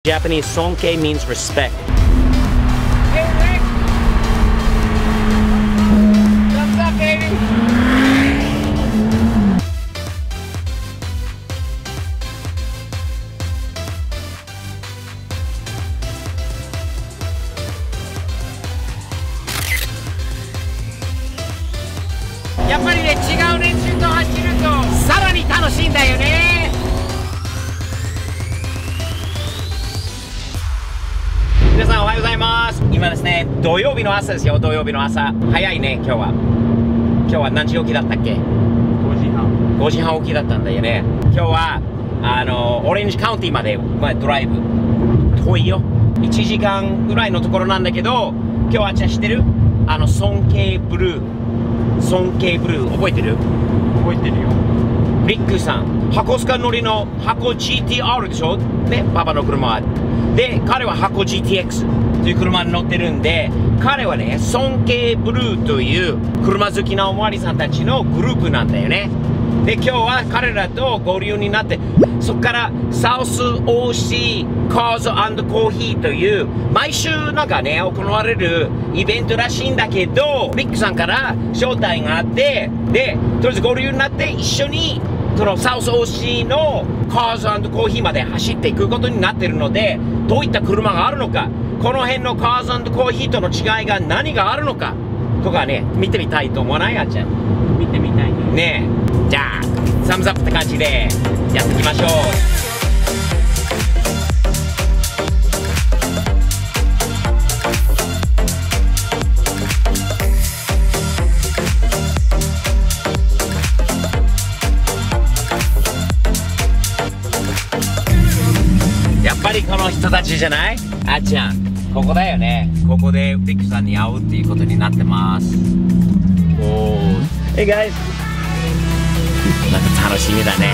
Japanese Sonkei means respect. Hey Rick! What's up, baby?やっぱりね、違う練習と走るとさらに楽しいんだよね。皆さんおはようございます。今ですね、土曜日の朝ですよ。土曜日の朝早いね。今日は何時起きだったっけ？5時半起きだったんだよね。今日はオレンジカウンティまで、ドライブ遠いよ。1時間ぐらいのところなんだけど、今日は知ってる？ソンケイブルー覚えてる？覚えてるよ。リックさん、箱スカ乗りの箱 GTR でしょね、パパの車で、彼は箱 GTX という車に乗ってるんで、彼はね、ソンケイブルーという車好きなおまわりさんたちのグループなんだよね。で、今日は彼らと合流になって、そこからサウス OC カーズ&コーヒーという毎週なんかね、行われるイベントらしいんだけど、リックさんから招待があって、で、とりあえず合流になって一緒にそのサウス OC のカーズ&コーヒーまで走っていくことになっているので、どういった車があるのか、この辺のカーズ&コーヒーとの違いが何があるのかとかね、見てみたいと思わない？あっちゃん。見てみたいね。ねえ。じゃあ、サムズアップって感じでやっていきましょう。やっぱりこの人たちじゃない？あっちゃん、ここだよね。ここでリックさんに会うっていうことになってます。おー。Hey guys! なんか楽しみだね。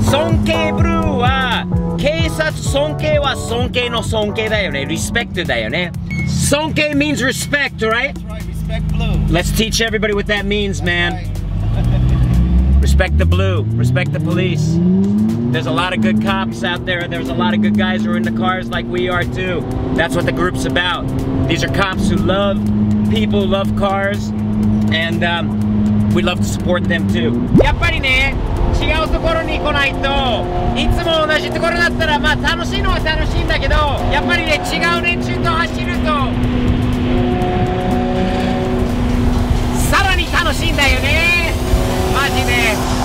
ソンケイブルーは警察尊敬は尊敬の尊敬だよね。Respect だよね。尊敬 means respect, right? That's right, respect blue. Let's teach everybody what that means, man. Respect the blue, respect the police. There's a lot of good cops out there. There's a lot of good guys who are in the cars like we are too. That's what the group's about. These are cops who love people, love cars, and we love to support them too. やっぱりね、違うところに来ないと、いつも同じところだったら、まあ楽しいのは楽しいんだけど、やっぱりね、違う練習と走ると、さらに楽しいんだよね。マジで。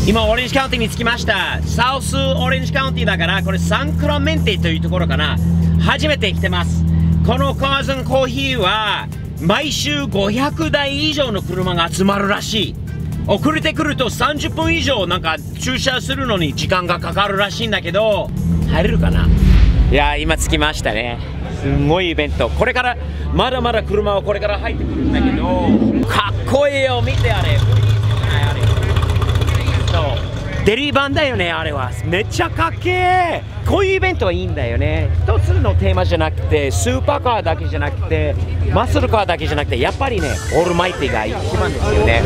今オレンジカウンティに着きました。サウスオレンジカウンティだから、これサンクラメンテというところかな。初めて来てます。このカーズンコーヒーは毎週500台以上の車が集まるらしい。遅れてくると30分以上なんか駐車するのに時間がかかるらしいんだけど、入れるかな。いやー、今着きましたね。すごいイベント。これからまだまだ車はこれから入ってくるんだけど、かっこいいよ、見てあれ。そうデリーバンだよね、あれは。めっちゃかっけえ。こういうイベントはいいんだよね。一つのテーマじゃなくて、スーパーカーだけじゃなくて、マッスルカーだけじゃなくて、やっぱりね、オールマイティが一番ですよね。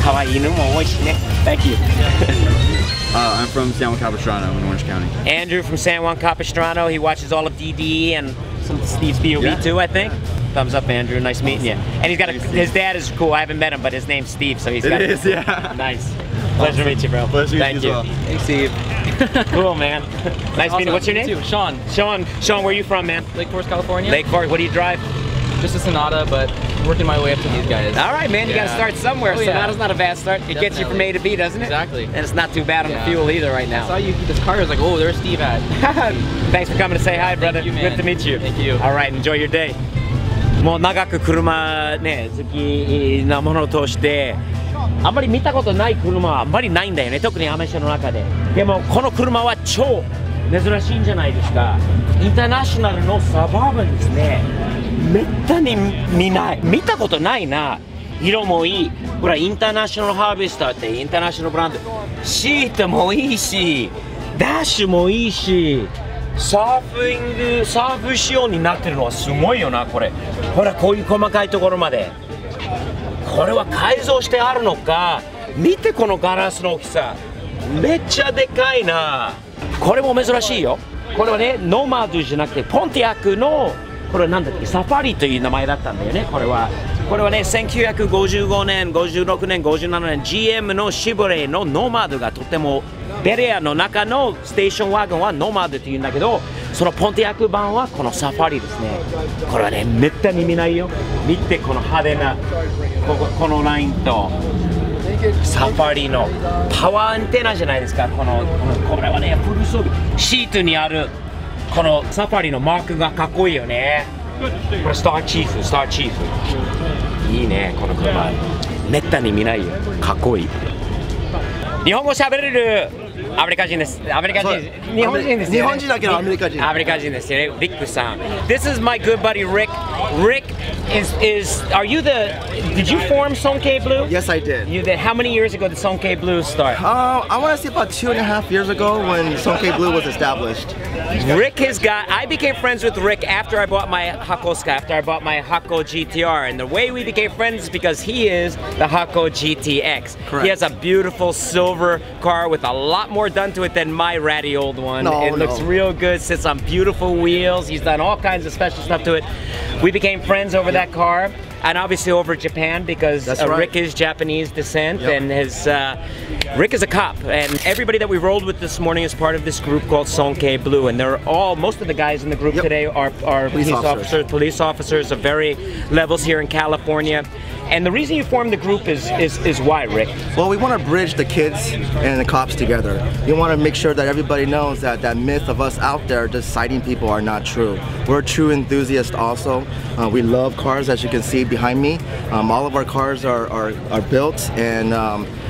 可愛い犬も多いしね。Thank you. I'm from San Juan Capistrano in Orange County. Andrew from San Juan Capistrano. He watches all of DD and some Steve's POV too, I think. Thumbs up, Andrew. Nice meeting you. And he's got his dad is cool. I haven't met him, but his name's Steve, so he's got. It is, yeah. Nice. Pleasure to meet you, bro. Pleasure to meet you as well. Hey, Steve. Cool, man. Nice meeting you. What's your name? You too. Sean. Sean, where are you from, man? Lake Forest, California. Lake Forest. What do you drive? Just a Sonata, but working my way up to these guys. All right, man. You got to start somewhere. Oh, yeah. Sonata's not a bad start. It gets you from A to B, doesn't it? Exactly. And it's not too bad on the fuel either right now. I saw you this car. I was like, oh, there's Steve at. Thanks for coming to say hi, brother. Thank you, man. Good to meet you. Thank you. All right, enjoy your day. もう長く車ね好きなものを通してあんまり見たことない車はあんまりないんだよね、特にアメ車の中で。でもこの車は超珍しいんじゃないですか。インターナショナルのサバーバンですね。めったに見ない、見たことないな。色もいい。ほらインターナショナルハーベスターってインターナショナルブランド。シートもいいし、ダッシュもいいし。サーフ仕様になってるのはすごいよな、これ。ほら、こういう細かいところまで。これは改造してあるのか。見てこのガラスの大きさ。めっちゃでかいな。これも珍しいよ。これはね、ノマドじゃなくて、ポンティアックの、これはなんだっけ、サファリという名前だったんだよね、これは。これはね、1955年、56年、57年、GM のシボレーのノマドがとてもベレアの中のステーションワゴンはノマドっていうんだけど、そのポンティアック版はこのサファリですね。これはね、めったに見ないよ。見てこの派手なこのラインとサファリのパワーアンテナじゃないですか。これはね、フル装備。シートにあるこのサファリのマークがかっこいいよね。これスターチーフ。いいね、この車。めったに見ないよ。かっこいい。日本語喋れるアメリカ人です。アメリカ人。日本人ですよね。日本人だけどアメリカ人。アメリカ人ですよね。リックさん。This is my good buddy Rick. Rick are you did you form Sonkei Blue? Yes, I did. You did. How many years ago did Sonkei Blue start? I want to say about 2.5 years ago when Sonkei Blue was established. Rick I became friends with Rick after I bought my Hakoska, after I bought my Hako GTR. And the way we became friends is because he is the Hako GTX. Correct. He has a beautiful silver car with a lot more done to it than my ratty old one. It looks real good, sits on beautiful wheels. He's done all kinds of special stuff to it. We became friends over that car. And obviously over Japan because Rick is Japanese descent and Rick is a cop. And everybody that we rolled with this morning is part of this group called Sonkei Blue. And most of the guys in the group today are police officers of various levels here in California. And the reason you formed the group is why, Rick? Well, we want to bridge the kids and the cops together. We want to make sure that everybody knows that that myth of us out there just citing people are not true. We're true enthusiasts also. We love cars, as you can see behind me. All of our cars are built and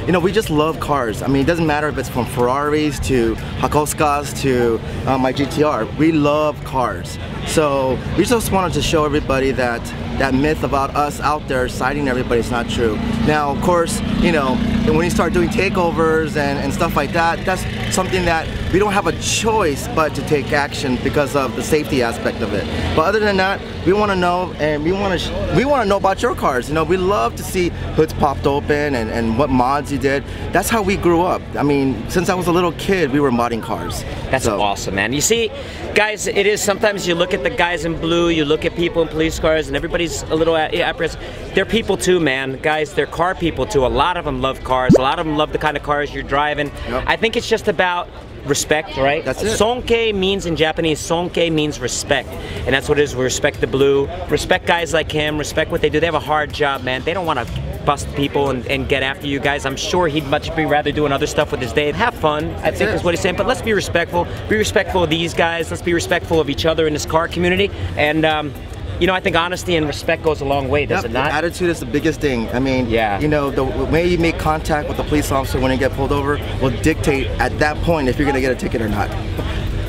you know, we just love cars. I mean, it doesn't matter if it's from Ferraris to Hakoskas to my GTR. We love cars. So we just wanted to show everybody that that myth about us out there citing everybody is not true. Now, of course, you know, when you start doing takeovers and stuff like that, that's something that we don't have a choice but to take action because of the safety aspect of it. But other than that, we want to know, and we want to know about your cars. You know, we love to see hoods popped open and what mods you did. That's how we grew up. I mean, since I was a little kid, we were modding cars. That's awesome, man. You see, guys, it is sometimes you look at the guys in blue, you look at people in police cars, and everybody's a little apprehensive. They're people too, man. Guys, they're car people too. A lot of them love cars. A lot of them love the kind of cars you're driving. I think it's just about respect, right? That's it. Sonkei means in Japanese, Sonkei means respect. And that's what it is. We respect the blue. Respect guys like him. Respect what they do. They have a hard job, man. They don't want to bust people and get after you guys. I'm sure he'd much be rather doing other stuff with his day. Have fun, I think is what he's saying. But let's be respectful. Be respectful of these guys. Let's be respectful of each other in this car community. And you know, I think honesty and respect goes a long way, does it not? Attitude is the biggest thing. I mean, yeah. You know, the way you make contact with the police officer when you get pulled over will dictate at that point if you're gonna get a ticket or not.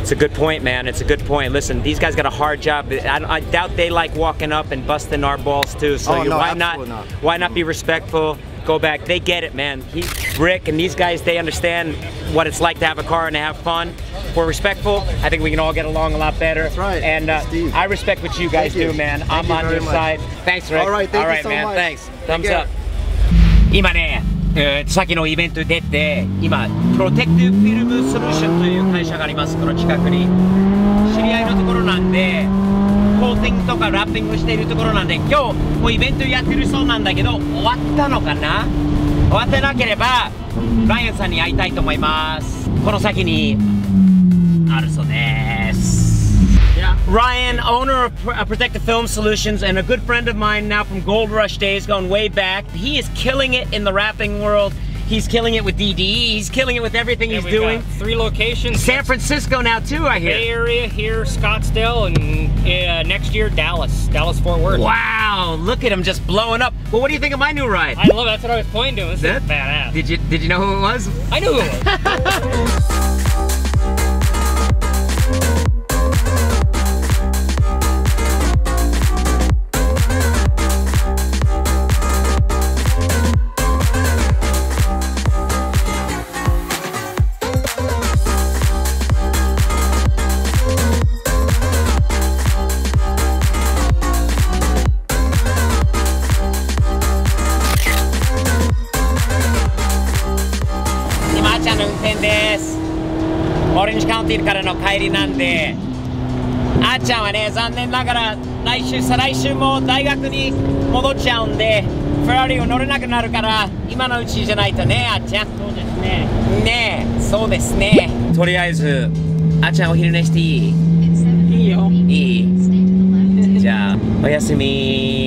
It's a good point, man. It's a good point. Listen, these guys got a hard job. I doubt they like walking up and busting our balls too. So why not be respectful? Go back. They get it, man. Rick and these guys, they understand what it's like to have a car and to have fun. If we're respectful, I think we can all get along a lot better. That's right. And I respect what you guys do, man. I'm on your side. Thanks, Rick. All right, thank you so man. much. Thanks. Thumbs up. 今ね、さっきのイベントに出て、今プロテクティブフィルムソリューションという会社があります。この近くに知り合いのところなんで、コーティングとかラッピングしているところなんで、今日もうイベントやってるそうなんだけど、終わったのかな？終わってなければライアンさんに会いたいと思います。この先にあるそうです。Yeah. Ryan, owner of Protective Film Solutions and a good friend of mine now from Gold Rush days, going way back. He is killing it in the wrapping world. He's killing it with DDE. He's killing it with everything he's doing. Got 3 locations. San Francisco now too, I hear. Bay Area here, Scottsdale, and next year Dallas, Fort Worth. Wow, look at him just blowing up. Well, what do you think of my new ride? I love it. That's what I was pointing to. This is badass. Did you know who it was? I knew who it was. オレンジカウンティからの帰りなんで、あーちゃんはね、残念ながら来週再来週も大学に戻っちゃうんで、フェラーリを乗れなくなるから今のうちじゃないとね、あーちゃん。そうですね。ねえ、そうですね。とりあえずあーちゃんお昼寝していい？いいよ。いい。じゃあおやすみ。